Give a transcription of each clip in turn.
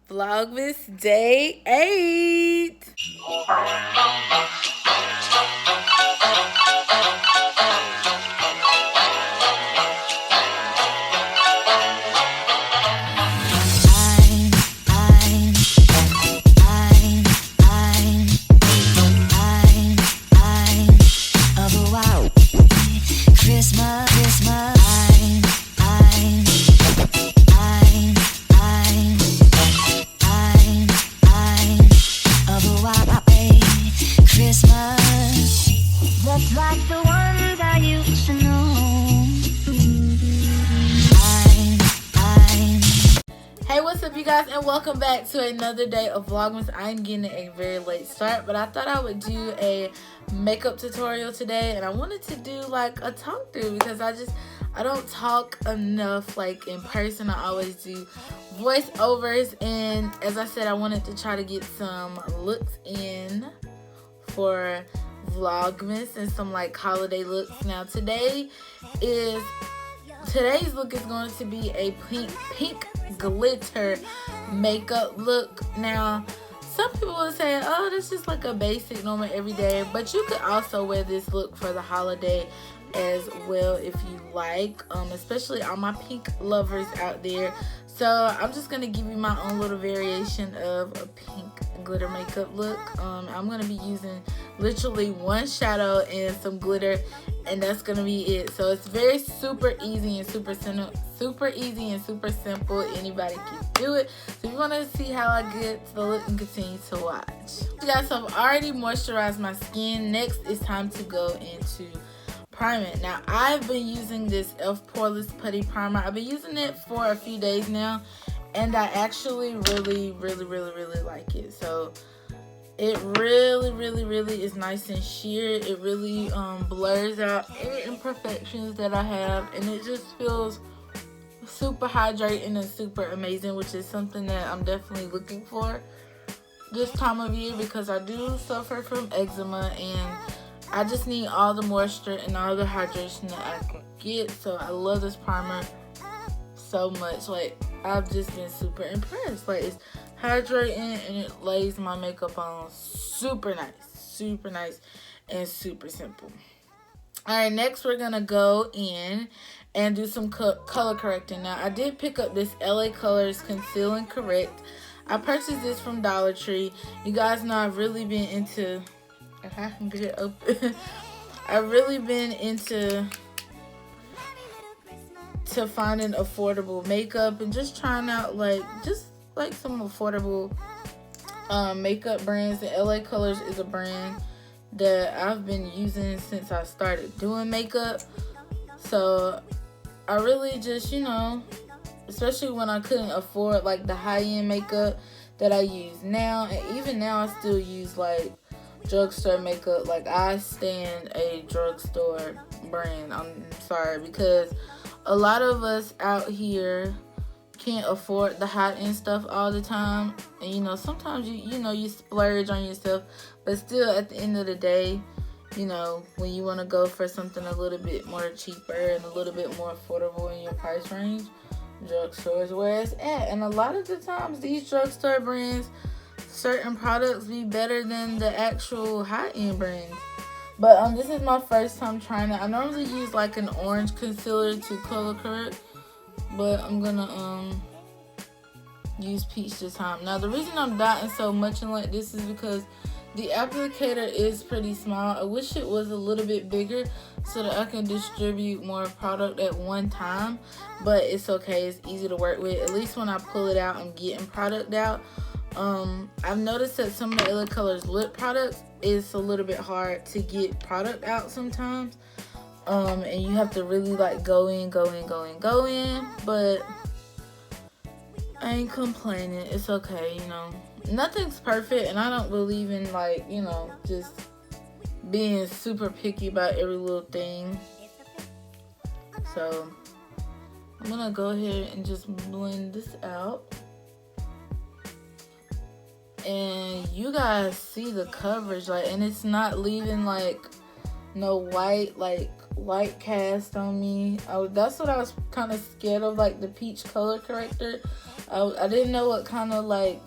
Vlogmas Day 8. Hey, what's up you guys, and welcome back to another day of Vlogmas. I'm getting a very late start, but I thought I would do a makeup tutorial today, and I wanted to do like a talk through because I don't talk enough like in person. I always do voiceovers, and as I said, I wanted to try to get some looks in for Vlogmas and some like holiday looks. Now today's look is going to be a pink glitter makeup look. Now some people will say, oh, this is like a basic normal everyday, but you could also wear this look for the holiday as well if you like, especially all my pink lovers out there. So I'm just gonna give you my own little variation of a pink glitter makeup look. I'm gonna be using literally one shadow and some glitter, and that's gonna be it. So it's very super easy and super simple. Anybody can do it. So if you want to see how I get to the look, and continue to watch. You guys, so I've already moisturized my skin. Next it's time to go into priming. Now I've been using this e.l.f. Poreless Putty Primer. I've been using it for a few days now, and I actually really like it. So it really is nice and sheer. It really blurs out any imperfections that I have, and it just feels super hydrating and super amazing, which is something that I'm definitely looking for this time of year because I do suffer from eczema, and I just need all the moisture and all the hydration that I can get. So I love this primer so much. Like, I've just been super impressed. Like, it's hydrating and it lays my makeup on super nice and super simple. Alright, next we're gonna go in and do some color correcting. Now I did pick up this LA Colors Conceal and Correct. I purchased this from Dollar Tree. You guys know I've really been into, if I can get it open, I've really been into finding affordable makeup and just trying out like some affordable makeup brands. And LA Colors is a brand that I've been using since I started doing makeup. So I really just, you know, especially when I couldn't afford like the high-end makeup that I use now, and even now I still use like drugstore makeup. Like, I stand a drugstore brand. I'm sorry, because a lot of us out here can't afford the high-end stuff all the time, and you know, sometimes you splurge on yourself, but still at the end of the day, you know, when you want to go for something a little bit more cheaper and a little bit more affordable in your price range, drugstore is where it's at. And a lot of the times these drugstore brands, certain products be better than the actual high-end brands. But this is my first time trying it. I normally use like an orange concealer to color correct, but I'm gonna use peach this time. Now the reason I'm dotting so much and like this is because the applicator is pretty small. I wish it was a little bit bigger so that I can distribute more product at one time, but it's okay. It's easy to work with. At least when I pull it out, I'm getting product out. I've noticed that some of the LA Colors lip products is a little bit hard to get product out sometimes, and you have to really like go in, but I ain't complaining. It's okay, you know. Nothing's perfect, and I don't believe in like, you know, just being super picky about every little thing. So I'm gonna go ahead and just blend this out, and you guys see the coverage, like, and it's not leaving like no white cast on me. That's what I was kind of scared of, like the peach color corrector, I didn't know what kind of like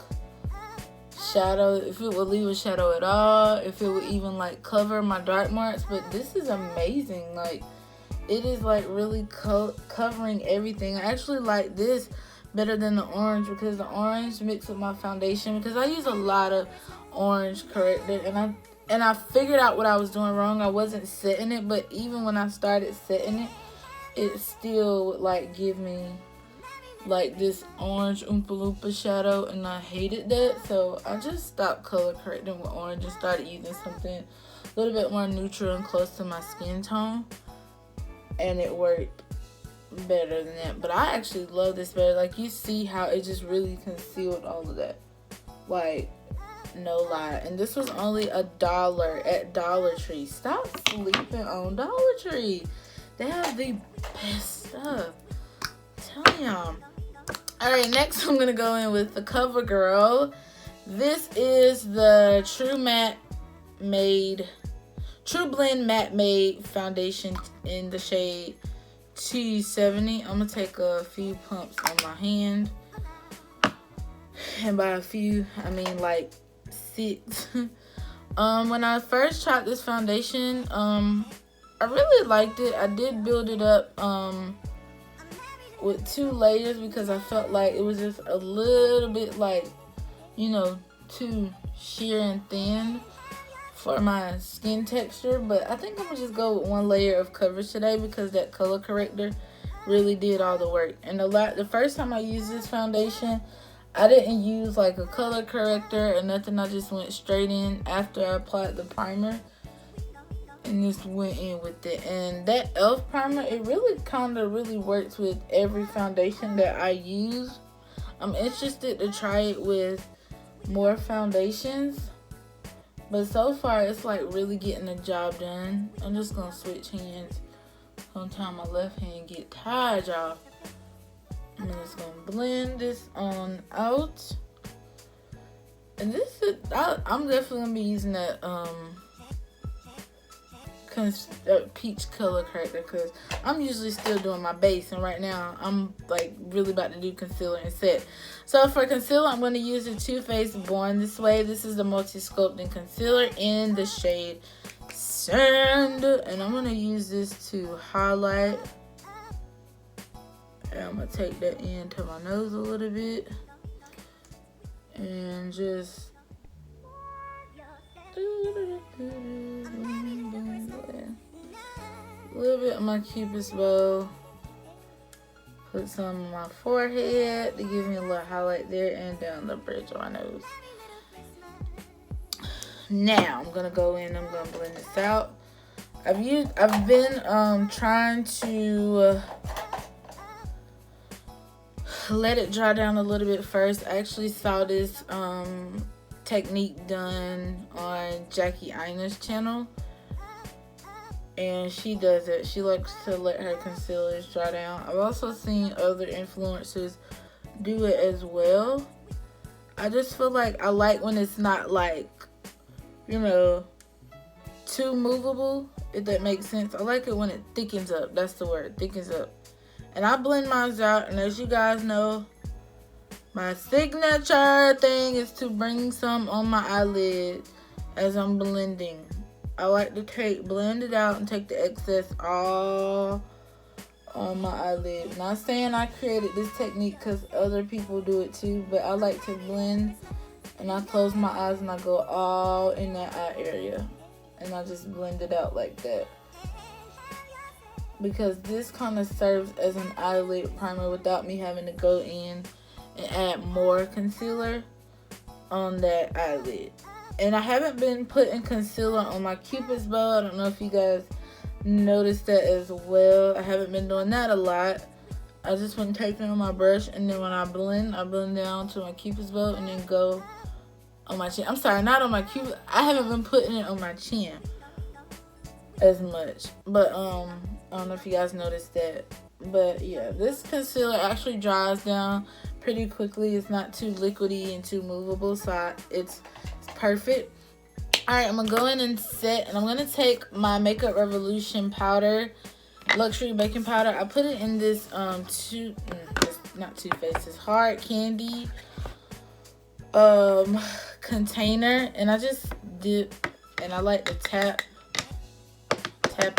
shadow, if it would leave a shadow at all, if it would even like cover my dark marks. But this is amazing. Like, it is like really covering everything. I actually like this better than the orange, because the orange mixed with my foundation, because I use a lot of orange corrector, and I figured out what I was doing wrong. I wasn't setting it, but even when I started setting it, it still would like give me like this orange Oompa Loompa shadow, and I hated that. So I just stopped color correcting with orange and started using something a little bit more neutral and close to my skin tone, and it worked better than that. But I actually love this better. Like, you see how it just really concealed all of that, like, no lie. And this was only $1 at Dollar Tree. Stop sleeping on Dollar Tree. They have the best stuff. I'm telling y'all. Alright, next I'm gonna go in with the CoverGirl. This is the True Blend Matte Made Foundation in the shade 270. I'm gonna take a few pumps on my hand. And by a few, I mean like 6. When I first tried this foundation, I really liked it. I did build it up with 2 layers, because I felt like it was just a little bit like, you know, too sheer and thin for my skin texture. But I think I'm gonna just go with 1 layer of coverage today, because that color corrector really did all the work. And the first time I used this foundation, I didn't use like a color corrector or nothing. I just went straight in after I applied the primer, and just went in with it. And that e.l.f. primer, it really kind of really works with every foundation that I use. I'm interested to try it with more foundations, but so far it's like really getting the job done. I'm just gonna switch hands. Sometimes my left hand get tired, y'all. I'm just gonna blend this on out. And this is, I'm definitely gonna be using that peach color corrector, because I'm usually still doing my base, and right now I'm like really about to do concealer and set. So for concealer, I'm going to use the Too Faced Born This Way. This is the multi-sculpting concealer in the shade Sand, and I'm going to use this to highlight, and I'm going to take that into my nose a little bit and just a little bit on my Cupid's bow. Put some on my forehead to give me a little highlight there, and down the bridge of my nose. Now I'm gonna go in. I'm gonna blend this out. I've been trying to let it dry down a little bit first. I actually saw this technique done on Jackie Ina's channel, and she does it. She likes to let her concealers dry down. I've also seen other influencers do it as well. I just feel like I like when it's not like, you know, too movable, if that makes sense. I like it when it thickens up. That's the word, thickens up. And I blend mine out, and as you guys know, my signature thing is to bring some on my eyelid as I'm blending. I like to blend it out and take the excess all on my eyelid. Not saying I created this technique because other people do it too, but I like to blend, and I close my eyes and I go all in that eye area, and I just blend it out like that, because this kind of serves as an eyelid primer without me having to go in and add more concealer on that eyelid. And I haven't been putting concealer on my Cupid's bow. I don't know if you guys noticed that as well. I haven't been doing that a lot. I just been taking on my brush, and then when I blend down to my Cupid's bow and then go on my chin. I'm sorry, not on my Cupid. I haven't been putting it on my chin as much. But I don't know if you guys noticed that. But yeah, this concealer actually dries down pretty quickly. It's not too liquidy and too movable, so it's perfect. Alright, I'm gonna go in and set, and I'm gonna take my Makeup Revolution powder, luxury baking powder. I put it in this not Too Faced, this hard candy container, and I just dip, and I like to tap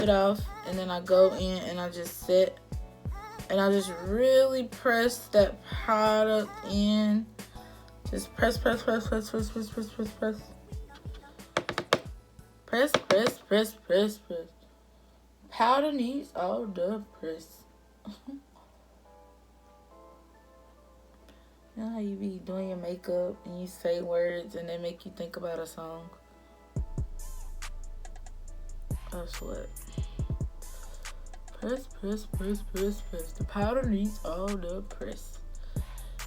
it off, and then I go in and I just set, and I just really press that product in. Just press. Press. Powder needs all the press. You know how you be doing your makeup and you say words and they make you think about a song? That's what. Press. The powder needs all the press.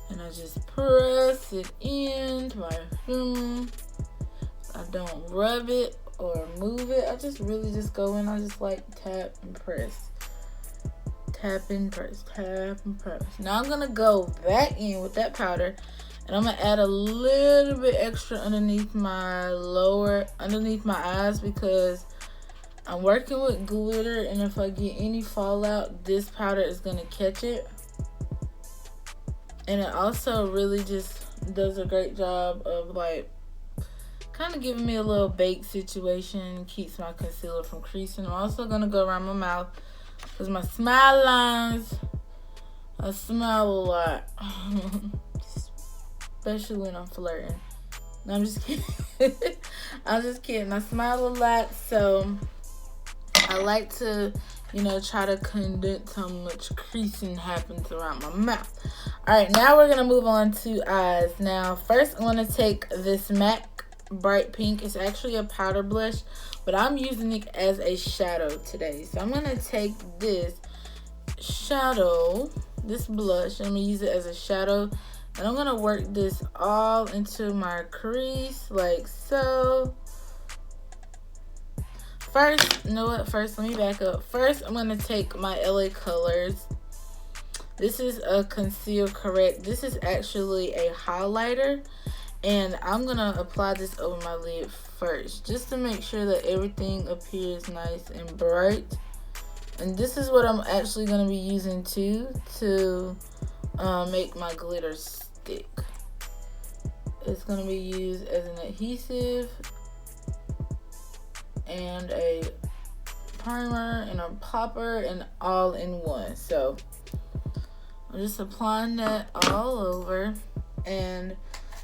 And I just press it into my I don't rub it or move it. I just really just go in. I just like tap and press. Tap and press. Now I'm gonna go back in with that powder, and I'm gonna add a little bit extra underneath my eyes, because I'm working with glitter, and if I get any fallout, this powder is gonna catch it. And it also really just does a great job of like kind of giving me a little baked situation, keeps my concealer from creasing. I'm also gonna go around my mouth because my smile lines, I smile a lot, especially when I'm flirting. No, I'm just kidding. I'm just kidding. I smile a lot, so I like to, you know, try to condense how much creasing happens around my mouth. Alright, now we're going to move on to eyes. Now, first I'm going to take this MAC Bright Pink. It's actually a powder blush, but I'm using it as a shadow today. So I'm going to take this shadow, this blush, I'm going to use it as a shadow. And I'm going to work this all into my crease, like so. First, you know what? First, let me back up. First, I'm going to take my LA Colors. This is a Conceal Correct. This is actually a highlighter. And I'm going to apply this over my lid first, just to make sure that everything appears nice and bright. And this is what I'm actually going to be using too, to make my glitter stick. It's going to be used as an adhesive and a primer and a popper and all in one. So I'm just applying that all over, and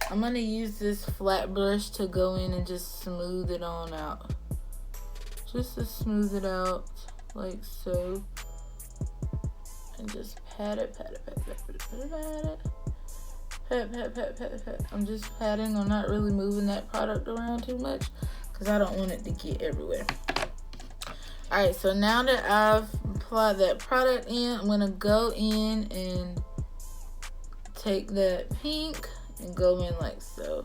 I'm going to use this flat brush to go in and just smooth it on out. Just to smooth it out like so. And just pat it. Pat. I'm just patting. I'm not really moving that product around too much because I don't want it to get everywhere. Alright, so now that I've applied that product in, I'm going to go in and take that pink and go in like so.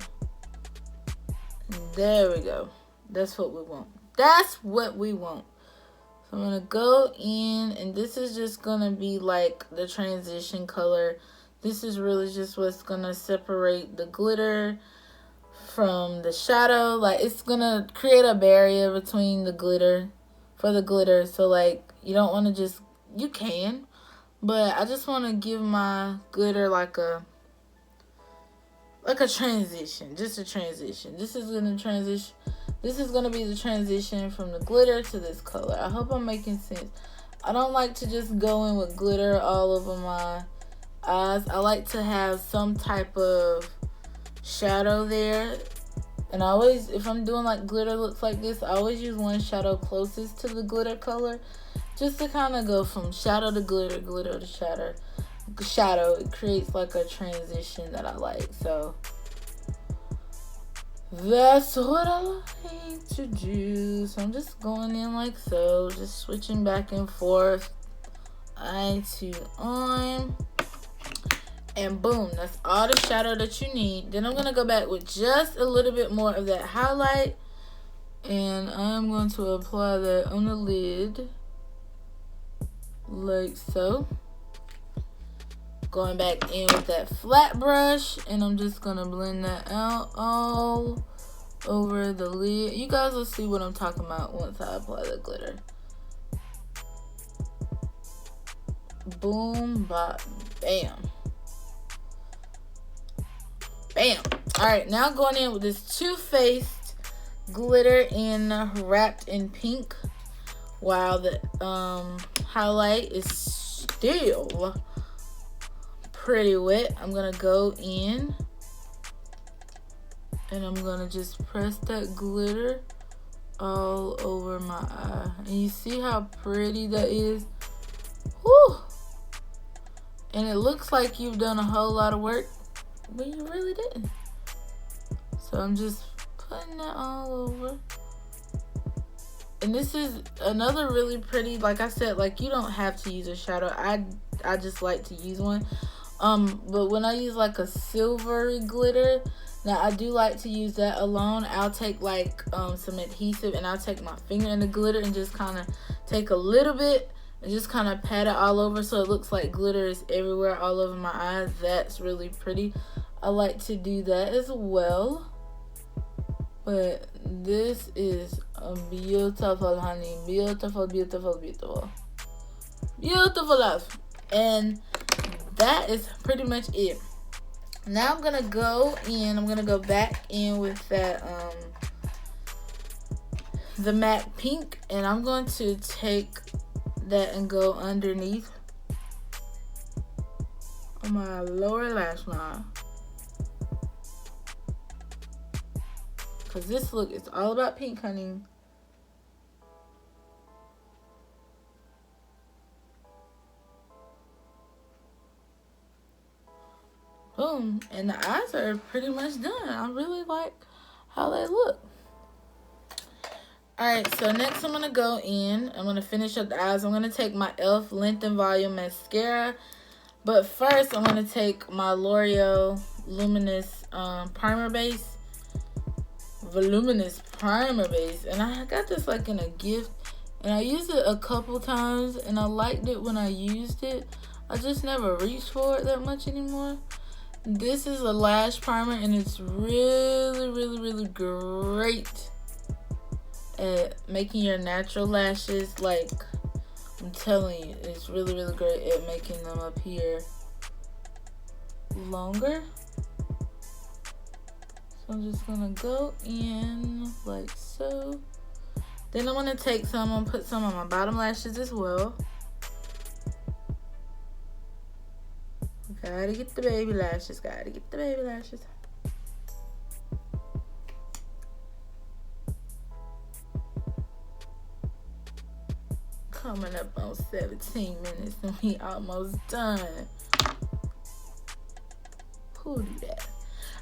There we go. That's what we want. That's what we want. So I'm going to go in, and this is just going to be like the transition color. This is really just what's going to separate the glitter from the shadow. Like, it's going to create a barrier between the glitter, for the glitter. So, like, you don't want to just, you can, but I just want to give my glitter like a transition, just a transition. This is going to transition. This is going to be the transition from the glitter to this color. I hope I'm making sense. I don't like to just go in with glitter all over my eyes. I like to have some type of shadow there. And I always, if I'm doing like glitter looks like this, I always use one shadow closest to the glitter color, just to kind of go from shadow to glitter, glitter to shadow. It creates like a transition that I like. So that's what I like to do. So I'm just going in like so, just switching back and forth, eye to on, and boom, that's all the shadow that you need. Then I'm going to go back with just a little bit more of that highlight, and I'm going to apply that on the lid like so. Going back in with that flat brush, and I'm just going to blend that out all over the lid. You guys will see what I'm talking about once I apply the glitter. Boom, bop, bam. Bam. All right, now going in with this Too Faced glitter wrapped in pink. While the highlight is still pretty wet, I'm gonna go in and I'm gonna just press that glitter all over my eye. And you see how pretty that is? Whew! And it looks like you've done a whole lot of work, but you really didn't. So I'm just putting that all over. And this is another really pretty, like I said, like you don't have to use a shadow. I just like to use one. But when I use like a silvery glitter, now I do like to use that alone. I'll take like some adhesive and I'll take my finger in the glitter and just kind of take a little bit and just kind of pat it all over so it looks like glitter is everywhere all over my eyes. That's really pretty. I like to do that as well. But this is beautiful, honey. Beautiful, beautiful, beautiful. Beautiful, love. And that is pretty much it. Now I'm going to go in. I'm going to go back in with that, the matte pink. And I'm going to take that and go underneath on my lower lash line. Because this look is all about pink, honey. Boom. And the eyes are pretty much done. I really like how they look. Alright, so next I'm going to go in. I'm going to finish up the eyes. I'm going to take my e.l.f. Length and Volume Mascara. But first, I'm going to take my L'Oreal Luminous Primer Base. Voluminous Primer Base. And I got this like in a gift. And I used it a couple times. And I liked it when I used it. I just never reached for it that much anymore. This is a lash primer. And it's really, really, really great at making your natural lashes, like, I'm telling you, it's really, really great at making them appear longer. So I'm just gonna go in like so. Then I'm gonna take some and put some on my bottom lashes as well. Gotta get the baby lashes, gotta get the baby lashes. Coming up on 17 minutes and we almost done. Who do that?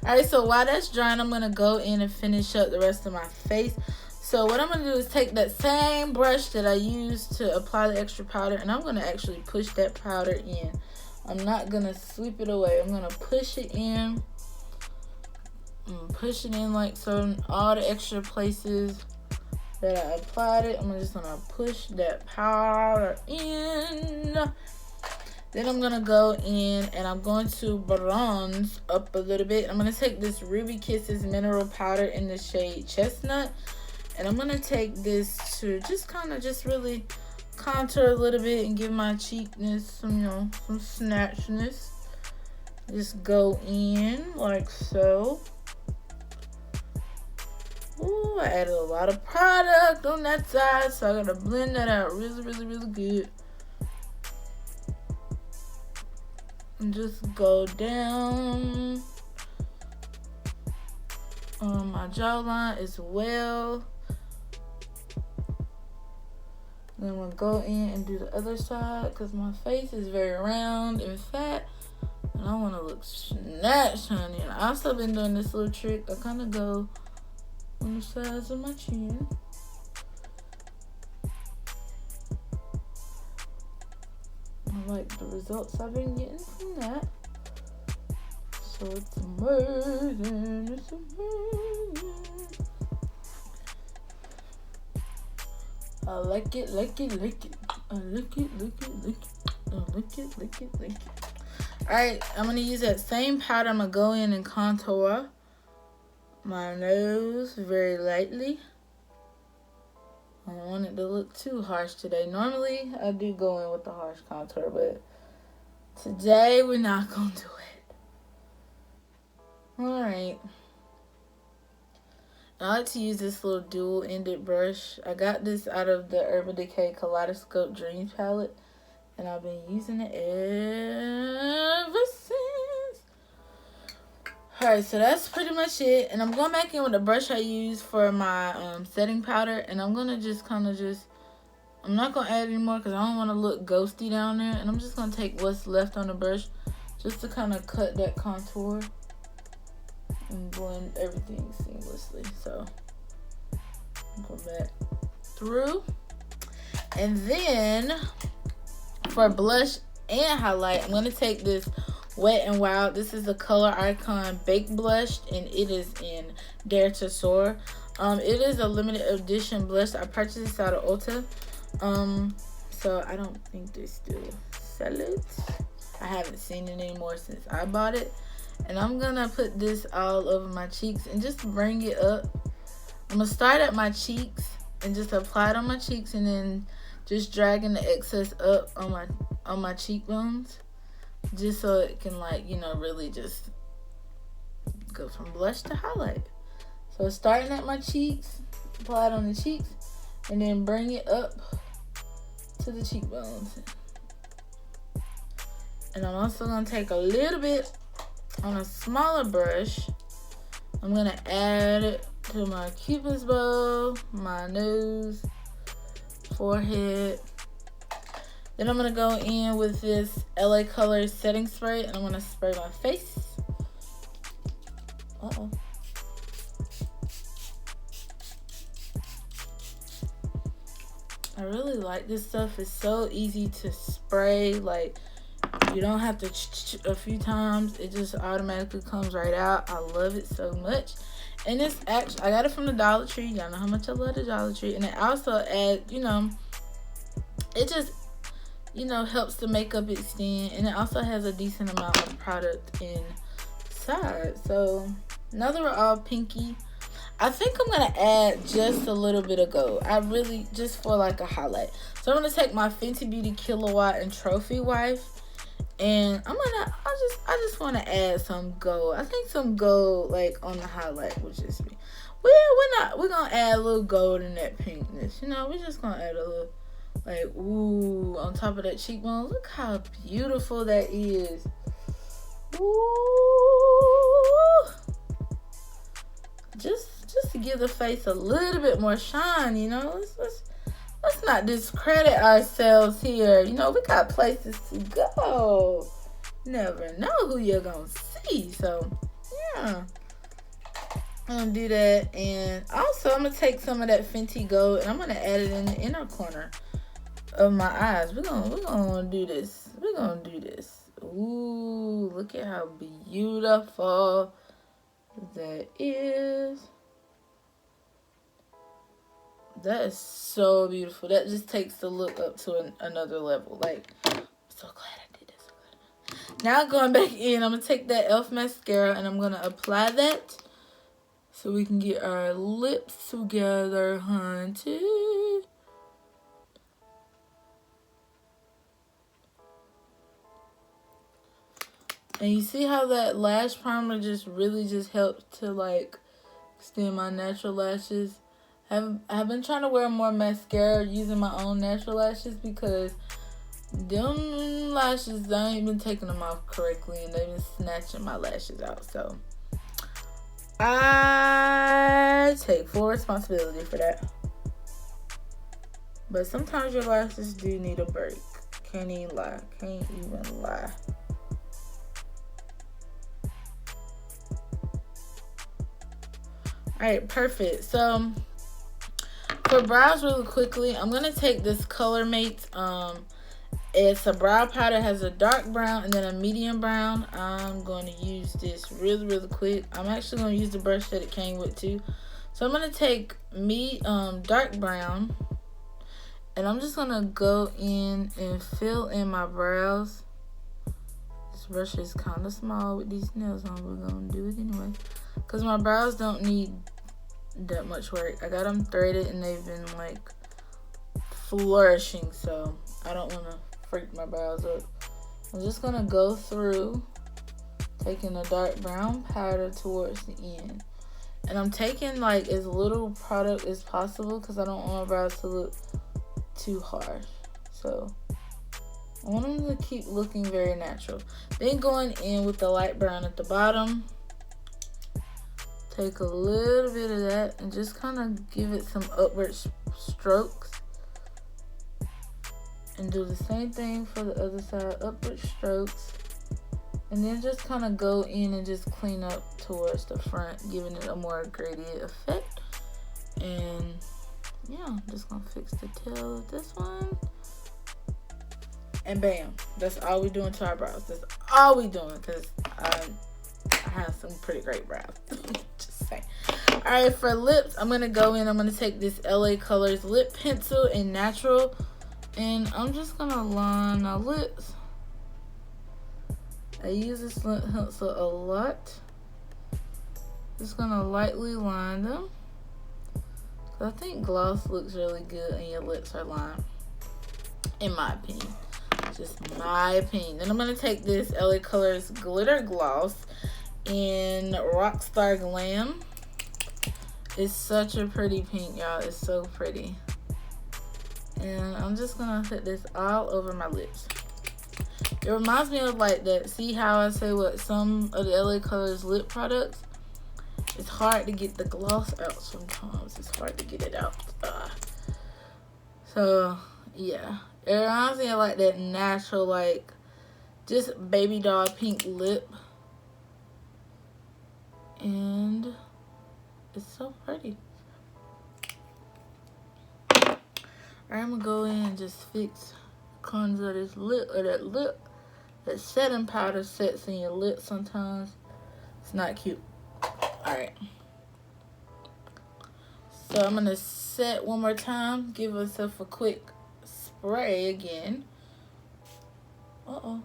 Alright, so while that's drying, I'm going to go in and finish up the rest of my face. So what I'm going to do is take that same brush that I used to apply the extra powder, and I'm going to actually push that powder in. I'm not going to sweep it away. I'm going to push it in. Push it in like so in all the extra places that I applied it. I'm just gonna push that powder in. Then I'm gonna go in and I'm going to bronze up a little bit. I'm gonna take this Ruby Kisses mineral powder in the shade Chestnut, and I'm gonna take this to just kind of just really contour a little bit and give my cheekness some, you know, some snatchness. Just go in like so. Ooh, I added a lot of product on that side, so I gotta blend that out really, really, really good. And just go down on my jawline as well. Then I'm gonna go in and do the other side because my face is very round and fat, and I want to look snatched, honey. And I also been doing this little trick. I kind of go on the sides of my chin. I like the results I've been getting from that. So it's amazing. It's amazing. I like it, like it, like it. I like it, like it, like it. I like it, like it, like it. Alright, I'm going to use that same powder. I'm going to go in and contour my nose very lightly. I don't want it to look too harsh today. Normally, I do go in with the harsh contour, but today we're not going to do Alright. I like to use this little dual-ended brush. I got this out of the Urban Decay Kaleidoscope Dreams palette. And I've been using it ever since. Alright, so that's pretty much it. And I'm going back in with the brush I used for my setting powder. And I'm going to just kind of I'm not going to add anymore because I don't want to look ghosty down there. And I'm just going to take what's left on the brush just to kind of cut that contour and blend everything seamlessly. So go back through, and then for blush and highlight, I'm gonna take this Wet n Wild. This is the Color Icon Baked Blush, and it is in Dare to Soar. It is a limited edition blush. I purchased this out of Ulta. So I don't think they still sell it. I haven't seen it anymore since I bought it. And I'm gonna put this all over my cheeks and just bring it up. I'm gonna start at my cheeks and just apply it on my cheeks, and then just dragging the excess up on my cheekbones, just so it can, like, you know, really just go from blush to highlight. So starting at my cheeks, apply it on the cheeks, and then bring it up to the cheekbones. And I'm also gonna take a little bit on a smaller brush. I'm gonna add it to my Cupid's bow, my nose, forehead. Then I'm gonna go in with this LA Colors setting spray, and I'm gonna spray my face. I really like this stuff. It's so easy to spray. Like, you don't have to a few times. It just automatically comes right out. I love it so much. And it's actually, I got it from the Dollar Tree. Y'all know how much I love the Dollar Tree. And it also adds, you know, it just, you know, helps the makeup extend. And it also has a decent amount of product inside. So now that we're all pinky, I think I'm going to add just a little bit of gold. I really, just for like a highlight. So I'm going to take my Fenty Beauty Kilowatt and Trophy Wife. And I just want to add some gold. I think some gold, like, on the highlight would just be, we're going to add a little gold in that pinkness. You know, we're just going to add a little, like, ooh, on top of that cheekbone. Look how beautiful that is. Ooh. Just to give the face a little bit more shine, you know. Let's not discredit ourselves here. You know, we got places to go. Never know who you're going to see. So, yeah. I'm going to do that. And also, I'm going to take some of that Fenty Gold, and I'm going to add it in the inner corner of my eyes. We're going to do this. We're going to do this. Ooh, look at how beautiful that is. That is so beautiful. That just takes the look up to another level. Like, I'm so glad I did this. Now going back in, I'm going to take that e.l.f. mascara and I'm going to apply that so we can get our lips together, hunty. And you see how that lash primer just really just helps to, like, extend my natural lashes. I've been trying to wear more mascara using my own natural lashes because them lashes, I ain't been taking them off correctly and they've been snatching my lashes out. So I take full responsibility for that. But sometimes your lashes do need a break. Can't even lie. Can't even lie. Alright, perfect. So for brows, really quickly, I'm gonna take this Color Mates. It's a brow powder, has a dark brown and then a medium brown. I'm going to use this really quick. I'm actually going to use the brush that it came with too. So I'm going to take dark brown, and I'm just going to go in and fill in my brows. This brush is kind of small with these nails on. We're going to do it anyway because my brows don't need that much work. I got them threaded and they've been like flourishing, so I don't want to freak my brows up. I'm just gonna go through, Taking a dark brown powder towards the end. And I'm taking like as little product as possible because I don't want my brows to look too harsh. So I want them to keep looking very natural. Then going in with the light brown at the bottom. Take a little bit of that and just kind of give it some upward strokes. And do the same thing for the other side, upward strokes. And then just kind of go in and just clean up towards the front, giving it a more gradient effect. And yeah, I'm just gonna fix the tail of this one. And bam, that's all we doing to our brows. That's all we doing, because I have some pretty great brows. Just saying. Alright, for lips, I'm gonna go in, I'm gonna take this LA Colors lip pencil in natural, and I'm just gonna line my lips. I use this lip pencil a lot. Just gonna lightly line them. I think gloss looks really good and your lips are lined, in my opinion. Just my opinion. Then I'm gonna take this LA Colors glitter gloss in Rockstar Glam. It's such a pretty pink, y'all. It's so pretty. And I'm just gonna put this all over my lips. It reminds me of like that. See how I say what some of the LA Colors lip products? It's hard to get the gloss out sometimes. It's hard to get it out. So yeah, it reminds me of like that natural, like just baby doll pink lip, and it's so pretty. Alright, I'm gonna go in and just fix the corners of this lip, or that lip. That setting powder sets in your lip sometimes. It's not cute. Alright. So I'm gonna set one more time. Give myself a quick spray again. Uh-oh.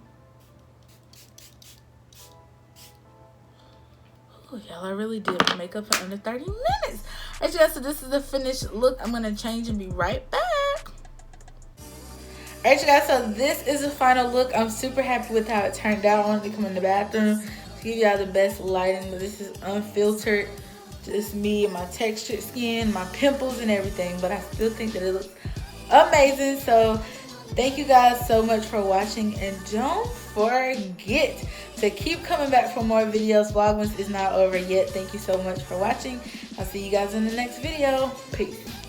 Oh, y'all, I really did my makeup in under 30 minutes. Alright, guys, so this is the finished look. I'm gonna change and be right back. Alright, you guys, so this is the final look. I'm super happy with how it turned out. I wanted to come in the bathroom to give y'all the best lighting. This is unfiltered, just me and my textured skin, my pimples and everything, but I still think that it looks amazing. So thank you guys so much for watching, and don't forget to keep coming back for more videos. Vlogmas is not over yet. Thank you so much for watching. I'll see you guys in the next video. Peace.